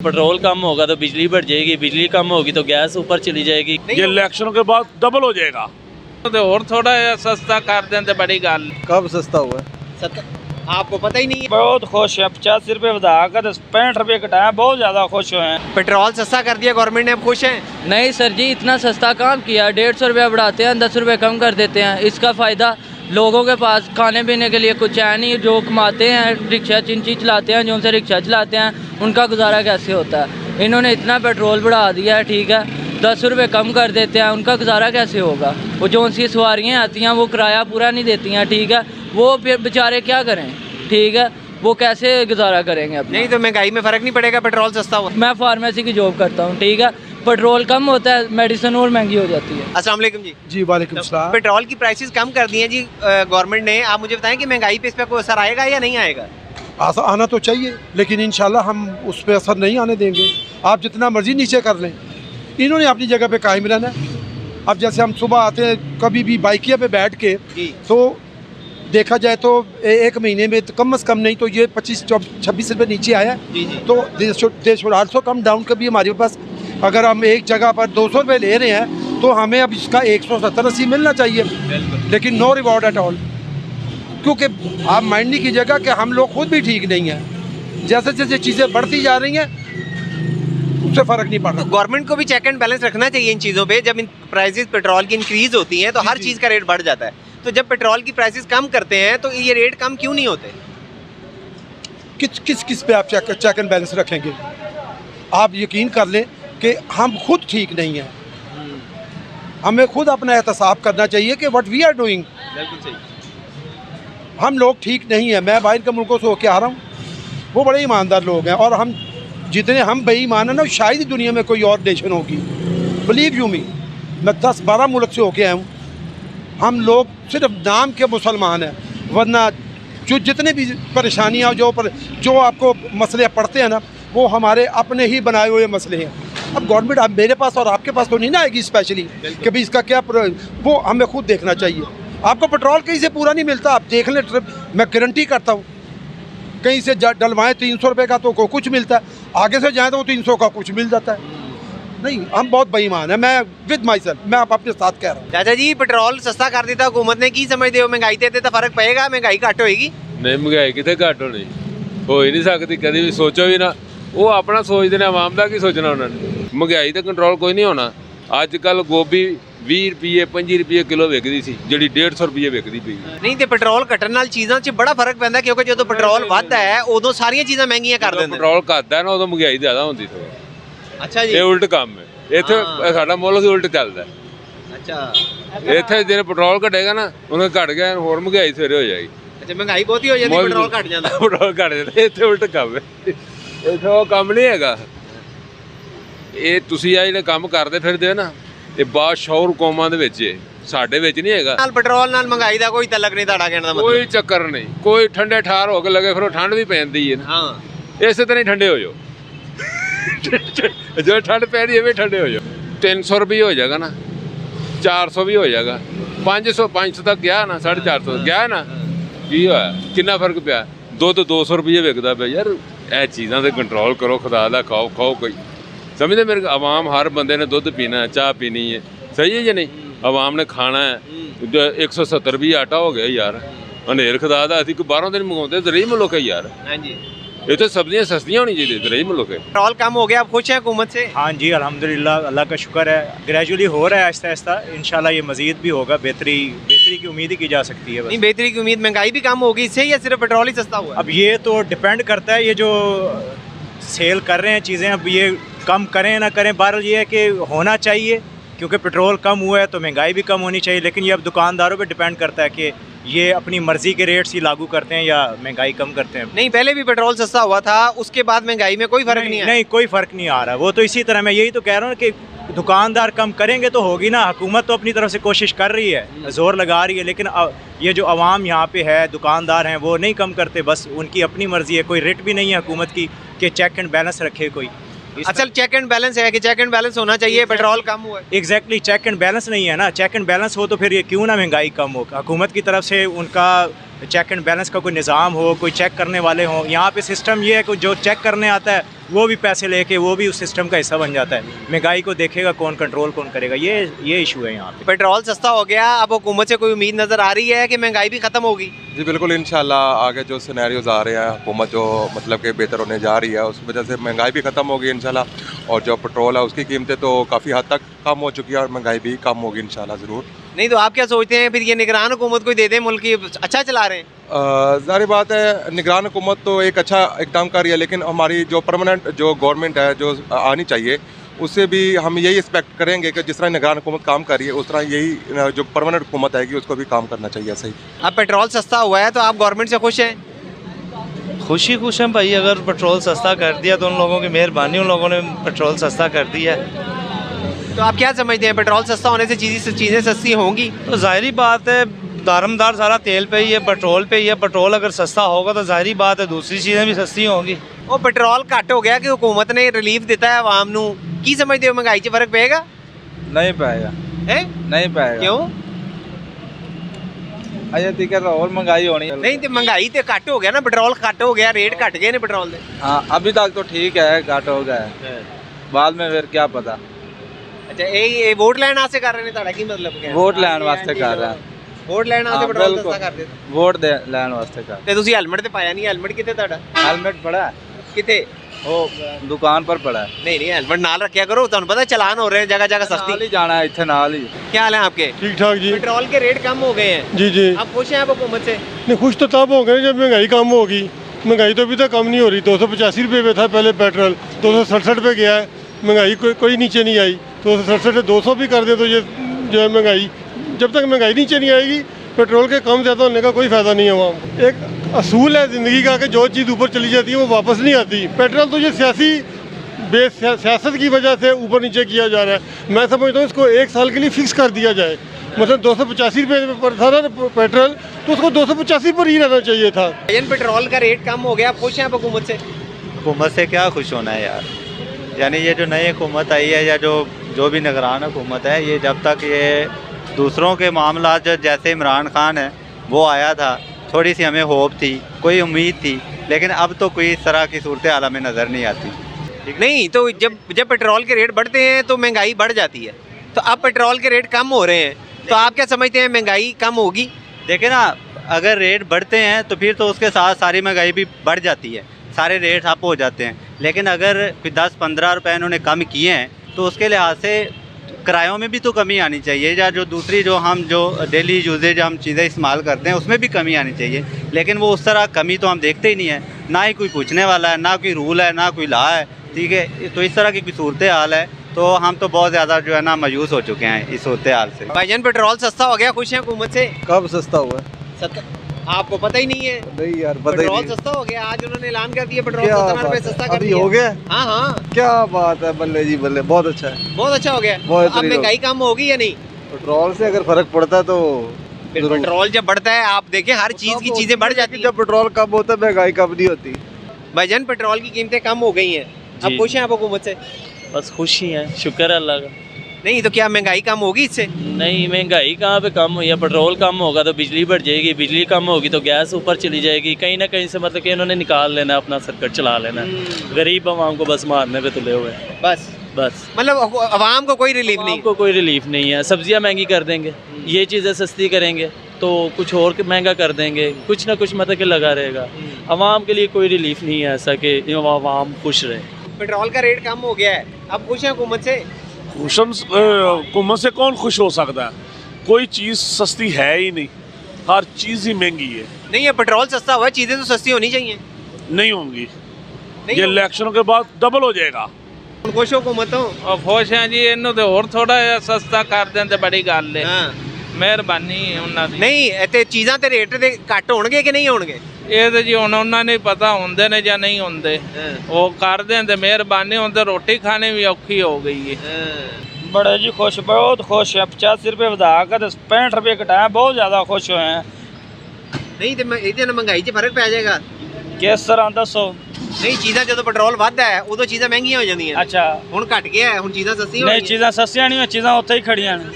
Petrol कम होगा तो बिजली बढ़ जाएगी, बिजली कम होगी तो गैस ऊपर चली जाएगी। ये इलेक्शन के बाद डबल हो जाएगा। तो और थोड़ा सस्ता कर दें तो बड़ी गल। कब सस्ता हुआ? आपको पता ही नहीं है। बहुत खुश है, 85 रुपये बढ़ाकर 65 रुपये घटाया, बहुत ज़्यादा खुश हुए हैं। पेट्रोल सस्ता कर दिया गवर्नमेंट ने, अब खुश हैं? नहीं सर जी, इतना सस्ता काम किया, 150 रुपया बढ़ाते हैं, 10 रुपये कम कर देते हैं। इसका फ़ायदा लोगों के पास खाने पीने के लिए कुछ है नहीं। जो कमाते हैं, रिक्शा चिंची चलाते हैं, जो उनसे रिक्शा चलाते हैं, उनका गुजारा कैसे होता है? इन्होंने इतना पेट्रोल बढ़ा दिया है, ठीक है, 10 रुपये कम कर देते हैं, उनका गुजारा कैसे होगा? वो जो उनकी सवारियाँ आती हैं वो किराया पूरा नहीं देती हैं, ठीक है, वो फिर बेचारे क्या करें, ठीक है, वो कैसे गुजारा करेंगे अपना? नहीं तो महंगाई में फ़र्क नहीं पड़ेगा पेट्रोल सस्ता हुआ? मैं फार्मेसी की जॉब करता हूँ, ठीक है, पेट्रोल कम होता है, मेडिसिन और महंगी हो जाती है। अस्सलाम वालेकुम जी। जी वालेकुम सलाम। पेट्रोल की प्राइसेस कम कर दी हैं जी गवर्नमेंट ने। आप मुझे बताएं कि महंगाई पे इस पर कोई असर आएगा या नहीं आएगा? आना तो चाहिए, लेकिन इंशाल्लाह हम उस पर असर नहीं आने देंगे। आप जितना मर्जी नीचे कर लें, इन्होंने अपनी जगह पे कायम रहना है। अब जैसे हम सुबह आते हैं कभी भी बाइकिया पे बैठ के, तो देखा जाए तो एक महीने में तो कम से कम नहीं तो ये 25-26 रुपये नीचे आया। तो देश 800 कम डाउन कभी हमारे पास, अगर हम एक जगह पर 200 रुपये ले रहे हैं तो हमें अब इसका 170-80 मिलना चाहिए, लेकिन नो रिवॉर्ड एट ऑल। क्योंकि आप माइंड नहीं कीजिएगा कि हम लोग खुद भी ठीक नहीं हैं। जैसे जैसे चीज़ें बढ़ती जा रही हैं उससे फ़र्क नहीं पड़ रहा। तो गवर्नमेंट को भी चेक एंड बैलेंस रखना चाहिए इन चीज़ों पे। जब इन प्राइसेस पेट्रोल की इंक्रीज़ होती हैं तो हर चीज़ का रेट बढ़ जाता है। तो जब पेट्रोल की प्राइसेस कम करते हैं तो ये रेट कम क्यों नहीं होते? किस पे आप चेक एंड बैलेंस रखेंगे? आप यकीन कर लें कि हम खुद ठीक नहीं हैं। हमें खुद अपना एहतसाब करना चाहिए कि व्हाट वी आर डूइंग। बिल्कुल सही। हम लोग ठीक नहीं हैं। मैं बाहर के मुल्कों से होके आ रहा हूँ, वो बड़े ईमानदार लोग हैं, और हम जितने हम बेईमान हैं ना, शायद ही दुनिया में कोई और नेशन होगी। बिलीव यू मी, मैं 10-12 मुल्क से होके आया हूँ। हम लोग सिर्फ नाम के मुसलमान हैं, वरना जो जितने भी परेशानियाँ जो आपको मसले पड़ते हैं ना, वो हमारे अपने ही बनाए हुए मसले हैं। अब गवर्नमेंट अब मेरे पास और आपके पास तो नहीं ना आएगी स्पेशली कि भाई इसका क्या वो हमें खुद देखना चाहिए। आपको पेट्रोल कहीं से पूरा नहीं मिलता, आप देख लें, मैं गारंटी करता हूँ। कहीं से डलवाएँ 300 रुपये का तो कुछ मिलता है, आगे से जाएँ तो 300 का कुछ मिल जाता है। नहीं, हम बहुत बेईमान हैं। मैं विद माई सेल्फ, मैं आप अपने साथ कह रहा हूँ। चाचा जी, पेट्रोल सस्ता कर दिया हुकूमत ने, की समझते हो? महंगाई देते तो फर्क पड़ेगा, महंगाई घट होएगी? नहीं, महंगाई कितने घट होनी हो ही नहीं सकती, कभी भी सोचो भी ना। वो अपना सोचते हैं, आवाम का की सोचना उन्होंने। महंगाई तो कंट्रोल कोई नहीं होना। अजकल गोभी 20 रुपये 25 रुपये किलो विकदी सी, जी 150 रुपये विकदी पई। नहीं तो पेट्रोल घटन नाल चीज़ां 'ਚ बड़ा फर्क पैंदा, क्योंकि जो पेट्रोल ਵੱਧਦਾ है उदों सारियां चीज़ां महंगियां कर दिंदे। पेट्रोल घटदा है ना, उदों महंगाई ज़्यादा होंदी थोड़ा। अच्छा जी, ये उल्ट काम है। इत्थे साडा मुल्क ही उल्ट चलदा है। अच्छा, इत्थे जिन्हें पेट्रोल घटेगा ना, उन्हें घट गया, होर महंगाई सवेरे हो जाएगी। अच्छा, महंगाई बहुत ही हो जाती, पेट्रोल घट जाता। पेट्रोल घट जाता, इत्थे उल्ट काम है। इत्थे वो काम नहीं हैगा। ਇਹ ਤੁਸੀਂ ਆ ਜਿਹੜੇ ਕੰਮ ਕਰਦੇ ਫਿਰਦੇ ਹੋ ਨਾ, ਇਹ ਬਾਦਸ਼ਾਹਰ ਕੌਮਾਂ ਦੇ ਵਿੱਚ ਹੈ, ਸਾਡੇ ਵਿੱਚ ਨਹੀਂ ਹੈਗਾ। ਨਾਲ ਪੈਟਰੋਲ ਨਾਲ ਮਹਿੰਗਾਈ ਦਾ ਕੋਈ ਤਲਕ ਨਹੀਂ, ਤੁਹਾਡਾ ਕਹਿਣ ਦਾ ਮਤਲਬ? ਕੋਈ ਚੱਕਰ ਨਹੀਂ, ਕੋਈ ਠੰਡੇ ਠਾਰ ਹੋ ਕੇ ਲੱਗੇ ਫਿਰ ਠੰਡ ਵੀ ਪੈਂਦੀ ਹੈ ਨਾ। ਹਾਂ, ਇਸੇ ਤਰ੍ਹਾਂ ਹੀ ਠੰਡੇ ਹੋ ਜਾਓ। ਜੋ ਠੰਡ ਪੈ ਰਹੀ ਹੈ ਵੀ ਠੰਡੇ ਹੋ ਜਾਓ। 300 ਰੁਪਏ ਹੋ ਜਾਏਗਾ ਨਾ, 400 ਵੀ ਹੋ ਜਾਏਗਾ, 500 ਤੱਕ ਗਿਆ ਨਾ, 450 ਗਿਆ ਨਾ। ਕੀ ਹੋਇਆ, ਕਿੰਨਾ ਫਰਕ ਪਿਆ? ਦੁੱਧ 200 ਰੁਪਏ ਵਿਕਦਾ ਪਿਆ। ਯਾਰ ਇਹ ਚੀਜ਼ਾਂ ਤੇ ਕੰਟਰੋਲ ਕਰੋ, ਖੁਦਾ ਦਾ ਖਾਓ ਕੋਈ। समझते मेरे आवाम, हर बंदे ने दुध पीना है, चाह पीनी है, सही है या नहीं? आवाम ने खाना है। 170 रुपये आटा हो गया यार, अनेर खुदा दा। असीं कोई बाहरों तो नहीं मंगाते, तो रही मुल्क है यार। हाँ जी, ये तो सब्जियां सस्तियां होनी चाहिए, तो रही मुल्क है। पेट्रोल कम हो गया, आप खुश हैं हुकूमत से? हाँ जी, अल्हम्दुलिल्लाह, अल्लाह का शुक्र है। ग्रेजुअली हो रहा है आहिस्ता आहिस्ता, इंशाल्लाह ये मज़ीद भी होगा। बेहतरी की उम्मीद ही की जा सकती है। नहीं, बेहतरी की उम्मीद। महंगाई भी कम होगी इससे, या सिर्फ पेट्रोल ही सस्ता हुआ? अब ये तो डिपेंड करता है, ये जो सेल कर रहे हैं चीज़ें, अब ये कम करें ना करें, बहरहाल ये है कि होना चाहिए, क्योंकि पेट्रोल कम हुआ है तो महंगाई भी कम होनी चाहिए। लेकिन ये अब दुकानदारों पे डिपेंड करता है कि ये अपनी मर्ज़ी के रेट्स ही लागू करते हैं या महंगाई कम करते हैं। नहीं, पहले भी पेट्रोल सस्ता हुआ था, उसके बाद महंगाई में कोई फ़र्क नहीं है? नहीं, कोई फ़र्क नहीं आ रहा। वो तो इसी तरह, मैं यही तो कह रहा हूँ कि दुकानदार कम करेंगे तो होगी ना। हुकूमत तो अपनी तरफ से कोशिश कर रही है, ज़ोर लगा रही है, लेकिन ये जो अवाम यहाँ पे है, दुकानदार हैं, वो नहीं कम करते। बस उनकी अपनी मर्ज़ी है, कोई रेट भी नहीं है हुकूमत की कि चेक एंड बैलेंस रखे कोई। असल चेक एंड बैलेंस है कि चेक एंड बैलेंस होना चाहिए, पेट्रोल कम हुआ है। एग्जैक्टली, चेक एंड बैलेंस नहीं है ना। चेक एंड बैलेंस हो तो फिर ये क्यों ना महंगाई कम हो। हुकूमत की तरफ से उनका चेक एंड बैलेंस का कोई निज़ाम हो, कोई चेक करने वाले हों। यहाँ पे सिस्टम ये है कि जो चेक करने आता है वो भी पैसे लेके वो भी उस सिस्टम का हिस्सा बन जाता है। महंगाई को देखेगा कौन, कंट्रोल कौन करेगा, ये इशू है यहाँ पे। पेट्रोल सस्ता हो गया, अब हुकूमत से कोई उम्मीद नज़र आ रही है कि महंगाई भी ख़त्म होगी? जी बिल्कुल, इंशाल्लाह आगे जो सिनेरियोज आ रहे हैं, हुकूमत जो मतलब कि बेहतर होने जा रही है, उस वजह से महंगाई भी ख़त्म होगी इंशाल्लाह। और जो पेट्रोल है उसकी कीमतें तो काफ़ी हद तक कम हो चुकी है और महंगाई भी कम होगी इंशाल्लाह ज़रूर। नहीं तो आप क्या सोचते हैं फिर ये निगरान हुकूमत कोई दे दे, मुल्क की अच्छा चला रहे हैं? ज़ाहिर बात है निगरान हुकूमत तो एक अच्छा इक़दाम कर रही है, लेकिन हमारी जो परमानेंट जो गवर्नमेंट है जो आनी चाहिए उससे भी हम यही एक्सपेक्ट करेंगे कि जिस तरह निगरान हुकूमत काम कर रही है उस तरह यही जो परमानेंट हुकूमत आएगी उसको भी काम करना चाहिए। सही। अब पेट्रोल सस्ता हुआ है तो आप गवर्नमेंट से खुश हैं? खुश हैं भाई, अगर पेट्रोल सस्ता कर दिया तो उन लोगों की मेहरबानी, उन लोगों ने पेट्रोल सस्ता कर दिया है। तो आप क्या समझते हैं पेट्रोल सस्ता होने से चीज़ें सस्ती होंगी? तो जाहिर बात है दारमदार सारा तेल पे ही है, पेट्रोल पे ही है। पेट्रोल अगर सस्ता होगा तो जाहिर बात है दूसरी चीज़ें भी सस्ती होंगी। वो पेट्रोल घट हो गया कि हुकूमत ने रिलीफ दिता है आवाम नू, की समझते हो महंगाई से फर्क पेगा? नहीं पाएगा, है नहीं पाएगा। क्यों? अजय तक और महंगाई होनी नहीं तो महंगाई तो घट हो गया ना, पेट्रोल घट हो गया, रेट घट गए ने पेट्रोल के। हाँ अभी तक तो ठीक है, घट हो गया है, बाद में फिर क्या पता। अच्छा ये वोट लैन वास्ते कर रहे ने, ਤੁਹਾਡਾ ਕੀ मतलब क्या? वोट लैन वास्ते कर रहे हैं, वोट लैन वास्ते पेट्रोल सस्ता कर देते, वोट लैन वास्ते कर। ਤੇ ਤੁਸੀਂ ਹੈਲਮਟ ਤੇ ਪਾਇਆ ਨਹੀਂ, ਹੈਲਮਟ ਕਿੱਥੇ ਤੁਹਾਡਾ? हेलमेट पड़ा है, ਕਿੱਥੇ? वो दुकान पर पड़ा है। नहीं नहीं हेलमेट नाल रखा करो, ਤੁਹਾਨੂੰ पता चलान हो रहे हैं जगह जगह नाल सस्ती। ही जाना है, इतने नाल ही। क्या हाल है आपके? ठीक ठाक जी। पेट्रोल के रेट कम हो गए हैं जी जी। आप खुश हैं आप हुकूमत से? नहीं खुश तो तब हो गए जब महंगाई कम होगी। महंगाई तो अभी तक कम नहीं हो रही। 285 रुपये पे था पहले पेट्रोल, 267 पे गया है। महंगाई कोई नीचे नहीं आई। 267 से 200 भी कर दे तो ये जो है महंगाई, जब तक महंगाई नीचे नहीं आएगी पेट्रोल के कम ज़्यादा होने का कोई फ़ायदा नहीं है। वहाँ एक असूल है ज़िंदगी का कि जो चीज़ ऊपर चली जाती है वो वापस नहीं आती। पेट्रोल तो ये सियासी सियासत की वजह से ऊपर नीचे किया जा रहा है। मैं समझता हूँ इसको 1 साल के लिए फिक्स कर दिया जाए। मतलब 285 रुपये पर था ना पेट्रोल, तो उसको 285 पर ही रहना चाहिए था। पेट्रोल का रेट कम हो गया, खुश हैं आप हुकूमत से? हुकूमत से क्या खुश होना है यार, यानी ये जो नई हुकूमत आई है या जो भी निगरान हुकूमत है, ये जब तक ये दूसरों के मामला जैसे इमरान खान है वो आया था, थोड़ी सी हमें होप थी, कोई उम्मीद थी, लेकिन अब तो कोई इस तरह की सूरत हाल हमें नज़र नहीं आती। नहीं तो जब पेट्रोल के रेट बढ़ते हैं तो महंगाई बढ़ जाती है, तो अब पेट्रोल के रेट कम हो रहे हैं तो आप क्या समझते हैं महंगाई कम होगी? देखें ना, अगर रेट बढ़ते हैं तो फिर तो उसके साथ सारी महंगाई भी बढ़ जाती है, सारे रेट अप हो जाते हैं। लेकिन अगर 10-15 रुपये इन्होंने कम किए हैं तो उसके लिहाज से किरायों में भी तो कमी आनी चाहिए, या जो दूसरी जो डेली यूजेज हम चीज़ें इस्तेमाल करते हैं उसमें भी कमी आनी चाहिए। लेकिन वो उस तरह कमी तो हम देखते ही नहीं है, ना ही कोई पूछने वाला है, ना कोई रूल है, ना कोई लॉ है। ठीक है, तो इस तरह की सूरत हाल है, तो हम तो बहुत ज़्यादा जो है ना मायूस हो चुके हैं इस सूरत हाल से। भाईजान पेट्रोल सस्ता हो गया, खुश हैं हुकूमत से? कब सस्ता हुआ? आपको पता ही नहीं है? नहीं यार, पेट्रोल सस्ता हो गया, आज उन्होंने ऐलान कर दिया पेट्रोल 17 रुपये सस्ता कर दिया। हो गया? हाँ हाँ, क्या बात है, बल्ले जी बल्ले, बहुत अच्छा है, बहुत अच्छा हो गया। बहुत अब महंगाई कम होगी या नहीं? पेट्रोल से अगर फर्क पड़ता है तो पेट्रोल जब बढ़ता है आप देखें हर चीज़ की चीज़ें बढ़ जाती है। जब पेट्रोल कम होता है महंगाई कम नहीं होती। भाईजान पेट्रोल की कीमतें कम हो गई हैं, अब खुश हैं आप हुकूमत से? बस खुश ही हैं, शुक्र है अल्लाह का। नहीं तो क्या महंगाई कम होगी इससे? नहीं महंगाई कहाँ पे कम हुई है, पेट्रोल कम होगा तो बिजली बढ़ जाएगी, बिजली कम होगी तो गैस ऊपर चली जाएगी। कहीं ना कहीं से मतलब कि इन्होंने निकाल लेना है, अपना सर्किट चला लेना है। गरीब आवाम को बस मारने पे तुले हुए हैं। बस मतलब आवाम को कोई रिलीफ नहीं, को कोई रिलीफ नहीं है। सब्जियां महंगी कर देंगे, ये चीज़ें सस्ती करेंगे तो कुछ और महंगा कर देंगे, कुछ ना कुछ मतलब कि लगा रहेगा। आवाम के लिए कोई रिलीफ नहीं है ऐसा कि आवाम खुश रहे। पेट्रोल का रेट कम हो गया है, अब खुश हैं हुकूमत से? हुकूमत से कौन खुश हो सकता है? कोई चीज़ सस्ती है ही नहीं, हर चीज़ ही महंगी है। नहीं है, पेट्रोल सस्ता हुआ, चीज़ें तो सस्ती होनी चाहिए। नहीं होंगी, ये इलेक्शनों के बाद डबल हो जाएगा। खुश हुकूमत हो? खुश हैं जी, इन्हों तो और थोड़ा सस्ता कर दें तो बड़ी गल है, मेहरबानी उन्होंने। नहीं ते चीज़ां ते रेट दे घट होणगे कि नहीं होणगे? ਇਹ ਤੇ ਜੀ ਹੁਣ ਉਹਨਾਂ ਨੇ ਪਤਾ ਹੁੰਦੇ ਨੇ ਜਾਂ ਨਹੀਂ ਹੁੰਦੇ, ਉਹ ਕਰਦੇ हैं तो मेहरबानी, ਹੁਣ ਤੇ ਰੋਟੀ ਖਾਣੀ ਵੀ ਔਖੀ ਹੋ ਗਈ ਹੈ। बड़े जी खुश, बहुत खुश है। 85 रुपये ਵਧਾ ਕੇ 65 रुपये घटाया, बहुत ज़्यादा खुश हुए हैं। नहीं तो ਇਹਦੇ ਨਾਲ ਮਹਿੰਗਾਈ 'ਚ ਫਰਕ ਪੈ ਜਾਏਗਾ? किस तरह दसो? नहीं चीज़ां ਜਦੋਂ ਪੈਟਰੋਲ ਵੱਧਦਾ ਹੈ ਉਦੋਂ ਚੀਜ਼ਾਂ ਮਹਿੰਗੀਆਂ ਹੋ ਜਾਂਦੀਆਂ। अच्छा ਹੁਣ ਘਟ ਗਿਆ, ਹੁਣ ਚੀਜ਼ਾਂ ਸਸਤੀਆਂ ਹੋ नहीं, चीज़ा सस्तियां नहीं, चीज़ा उत्थे ही खड़ियां ने।